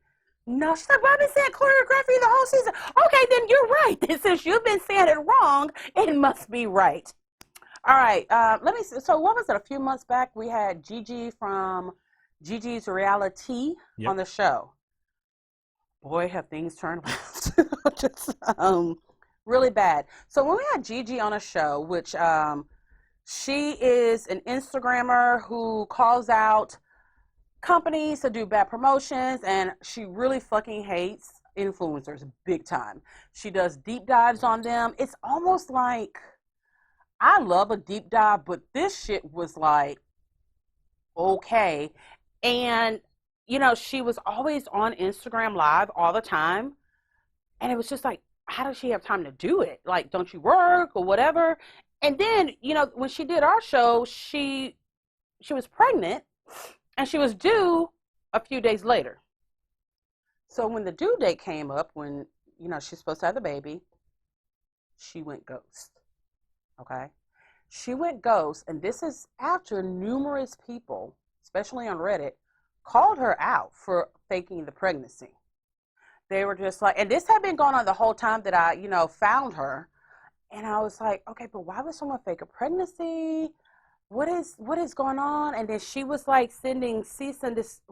No, she's like, well, I've been saying choreography the whole season. Okay, then you're right. Since you've been saying it wrong, it must be right. All right, let me see. So what was it? A few months back, we had Gigi from Gigi's Reality on the show. Boy, have things turned around. Just really bad. So when we had Gigi on a show, which she is an Instagrammer who calls out companies to do bad promotions, and she really fucking hates influencers big time. She does deep dives on them. It's almost like, I love a deep dive, but this shit was like, okay. And, you know, she was always on Instagram Live all the time. And it was just like, how does she have time to do it? Like, don't you work or whatever? And then, you know, when she did our show, she was pregnant. And she was due a few days later. So when the due date came up, when, you know, she's supposed to have the baby, she went ghost. Okay? She went ghost, and this is after numerous people, especially on Reddit, called her out for faking the pregnancy. They were just like, and this had been going on the whole time that I, you know, found her. And I was like, okay, but why would someone fake a pregnancy? What is going on? And then she was like sending cease and desist?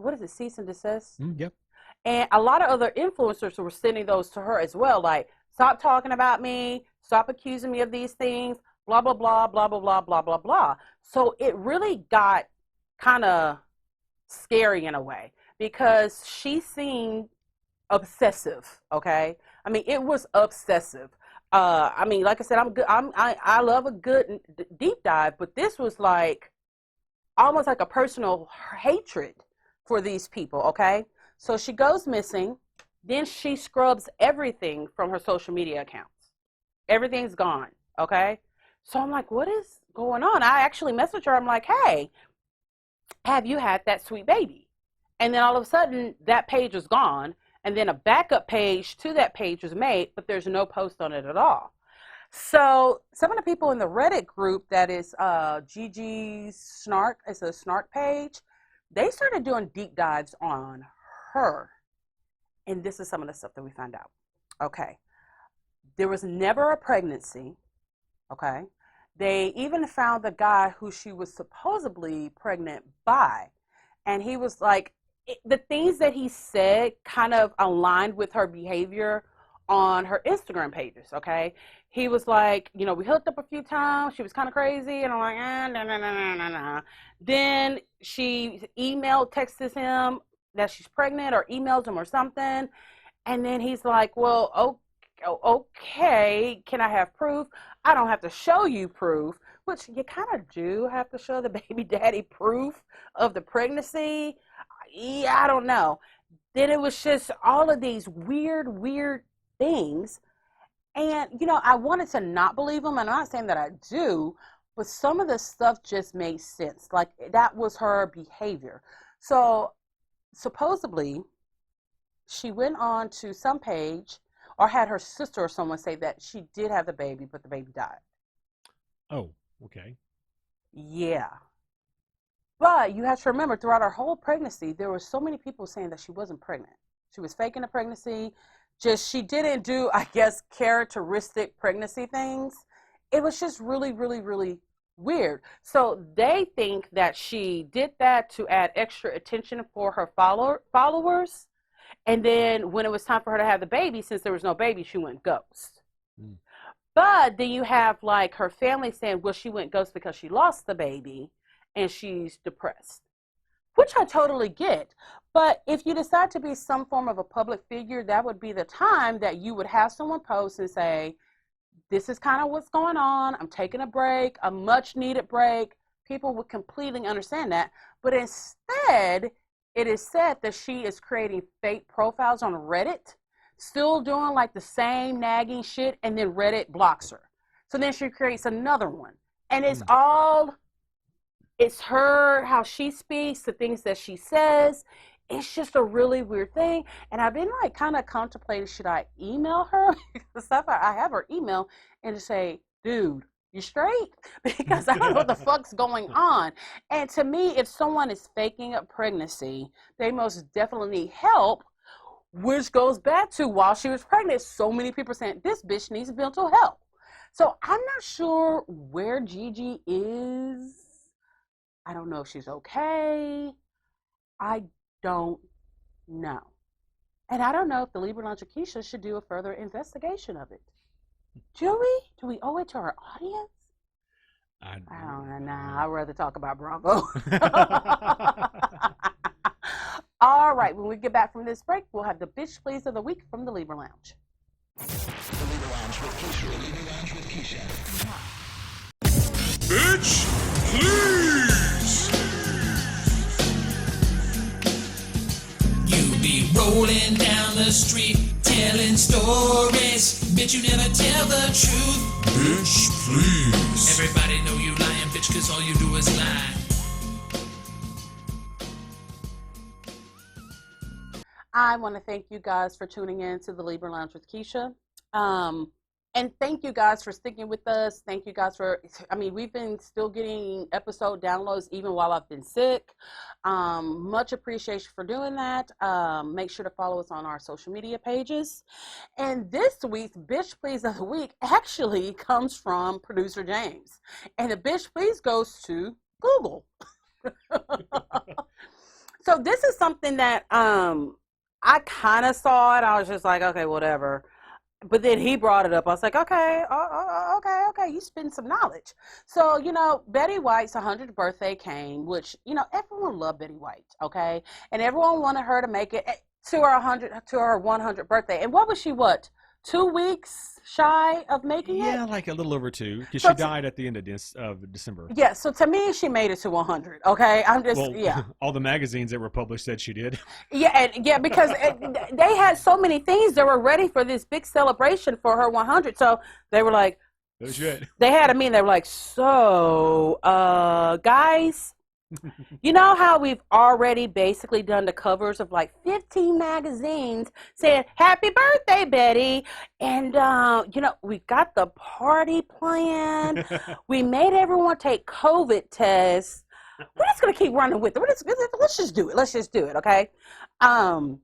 Yep. And a lot of other influencers were sending those to her as well. Like, stop talking about me, stop accusing me of these things, blah, blah, blah, blah, blah, blah, blah, blah, blah. So it really got kind of scary in a way, because she seemed obsessive. Okay, I mean it was obsessive. I mean, like I said, I'm good. I love a good deep dive, but this was like almost like a personal hatred for these people. Okay, so she goes missing, then she scrubs everything from her social media accounts. Everything's gone. Okay, so I'm like, what is going on? I actually messaged her. I'm like, hey, have you had that sweet baby? And then all of a sudden, that page is gone. And then a backup page to that page was made, but there's no post on it at all. So some of the people in the Reddit group that is Gigi's Snark, it's a Snark page, they started doing deep dives on her. And this is some of the stuff that we found out. Okay. There was never a pregnancy. Okay. They even found the guy who she was supposedly pregnant by. And he was like, the things that he said kind of aligned with her behavior on her Instagram pages. Okay. He was like, you know, we hooked up a few times. She was kind of crazy. And I'm like, nah, nah, nah, nah, nah. Then she texts him that she's pregnant or emails him or something. And then he's like, well, okay, can I have proof? I don't have to show you proof, which you kind of do have to show the baby daddy proof of the pregnancy. Yeah, I don't know. Then it was just all of these weird things. And, you know, I wanted to not believe him, and I'm not saying that I do, but some of the stuff just made sense. Like, that was her behavior. So, supposedly, she went on to some page or had her sister or someone say that she did have the baby, but the baby died. Oh, okay. Yeah. But you have to remember, throughout her whole pregnancy, there were so many people saying that she wasn't pregnant. She was faking a pregnancy. Just she didn't do, I guess, characteristic pregnancy things. It was just really weird. So they think that she did that to add extra attention for her followers. And then when it was time for her to have the baby, since there was no baby, she went ghost. Mm. But then you have like her family saying, well, she went ghost because she lost the baby and she's depressed, which I totally get. But if you decide to be some form of a public figure, that would be the time that you would have someone post and say, this is kind of what's going on. I'm taking a break, a much needed break. People would completely understand that. But instead, it is said that she is creating fake profiles on Reddit, still doing like the same nagging shit, and then Reddit blocks her. So then she creates another one. And it's her, how she speaks, the things that she says. It's just a really weird thing. And I've been like kind of contemplating, should I email her? Stuff I have her email and just say, dude, you straight? Because I don't know what the fuck's going on. And to me, if someone is faking a pregnancy, they most definitely need help, which goes back to while she was pregnant, so many people saying this bitch needs mental health. So I'm not sure where Gigi is. I don't know if she's okay. I don't know. And I don't know if the Libra Lounge of Keisha should do a further investigation of it. Do we? Do we owe it to our audience? I don't know. I'd rather talk about Bravo. All right. When we get back from this break, we'll have the Bitch Please of the Week from the Libra Lounge. The Libra Lounge with Keisha. The Libra Lounge with Keisha. Bitch Please! You be rolling down the street, telling stories. Bitch, you never tell the truth. Bitch, please. Everybody know you lying, bitch, cause all you do is lie. I want to thank you guys for tuning in to the Libra Lounge with Keisha. And thank you guys for sticking with us. Thank you guys for, we've been still getting episode downloads even while I've been sick. Much appreciation for doing that. Make sure to follow us on our social media pages. And this week's Bitch Please of the Week actually comes from producer James. And the Bitch Please goes to Google. So this is something that I kind of saw it. I was just like, okay, whatever. But then he brought it up. I was like, okay, okay, you spend some knowledge. So, Betty White's 100th birthday came, which, everyone loved Betty White, okay? And everyone wanted her to make it to her 100th birthday. And what was she, 2 weeks shy of making it? Yeah, like a little over 2, because So she died at the end of December. Yeah, so to me, she made it to 100, okay? I'm just, Well, yeah. all the magazines that were published said she did. Yeah, because they had so many things that were ready for this big celebration for her 100. So they were like, No shit. they had a meeting. They were like, so, guys, you know how we've already basically done the covers of like 15 magazines saying, happy birthday, Betty. And, we got the party planned. We made everyone take COVID tests. We're just going to keep running with it. Let's just do it. Let's just do it, okay? And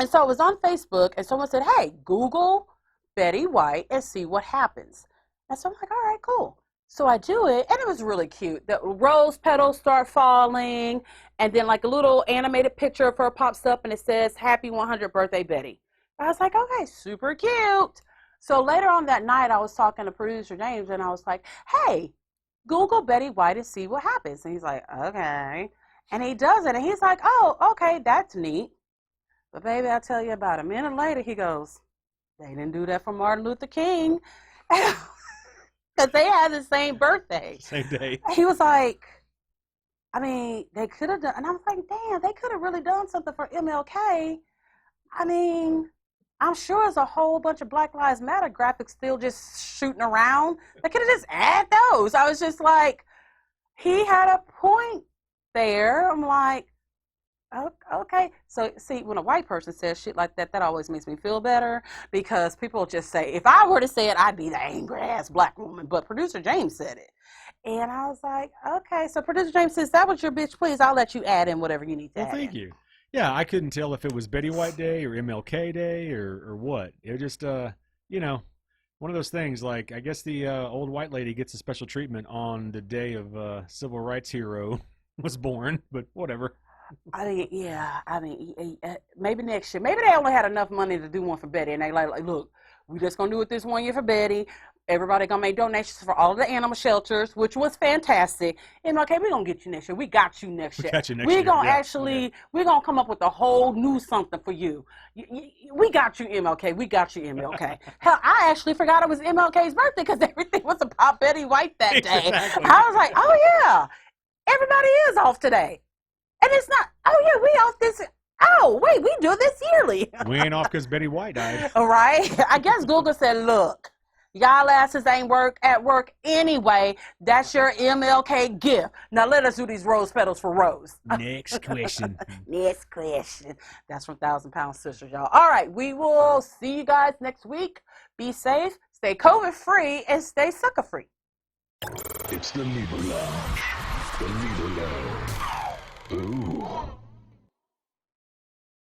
so it was on Facebook, and someone said, hey, Google Betty White and see what happens. And so I'm like, all right, cool. So I do it, and it was really cute. The rose petals start falling, and then like a little animated picture of her pops up, and it says, happy 100th birthday, Betty. I was like, okay, super cute. So later on that night, I was talking to producer James, and I was like, hey, Google Betty White and see what happens. And he's like, okay. And he does it, and he's like, oh, okay, that's neat. But baby, I'll tell you about a minute later, he goes, they didn't do that for Martin Luther King. Because they had the same birthday. Same day. He was like, I mean, they could have done, and I was like, damn, they could have really done something for MLK. I mean, I'm sure there's a whole bunch of Black Lives Matter graphics still just shooting around. They could have just added those. I was just like, he had a point there. I'm like, okay. So, see, when a white person says shit like that, that always makes me feel better, because people just say, if I were to say it, I'd be the angry ass black woman. But producer James said it. And I was like, okay. So producer James says, that was your bitch, please. I'll let you add in whatever you need to Well, add thank in. you. Yeah, I couldn't tell if it was Betty White Day or MLK Day or what. It was just, one of those things. Like, I guess the old white lady gets a special treatment on the day of civil rights hero was born, but whatever. Maybe next year. Maybe they only had enough money to do one for Betty, and they like, look, we just gonna do it this 1 year for Betty. Everybody gonna make donations for all of the animal shelters, which was fantastic. And okay, we gonna get you next year. We got you next year. We gonna come up with a whole new something for you. We got you, MLK. We got you, MLK. Hell, I actually forgot it was MLK's birthday because everything was about Betty White that day. Exactly. I was like, oh yeah, everybody is off today. And it's not, oh yeah, we off this, oh wait, we do this yearly. We ain't off because Betty White died. All right. I guess Google said, look, y'all asses ain't at work anyway. That's your MLK gift. Now let us do these rose petals for Rose. Next question. Next question. That's from 1,000-Pound Sisters, y'all. All right. We will see you guys next week. Be safe, stay COVID free, and stay sucker free. It's the Libra Lounge. The Libra Lounge. Ooh.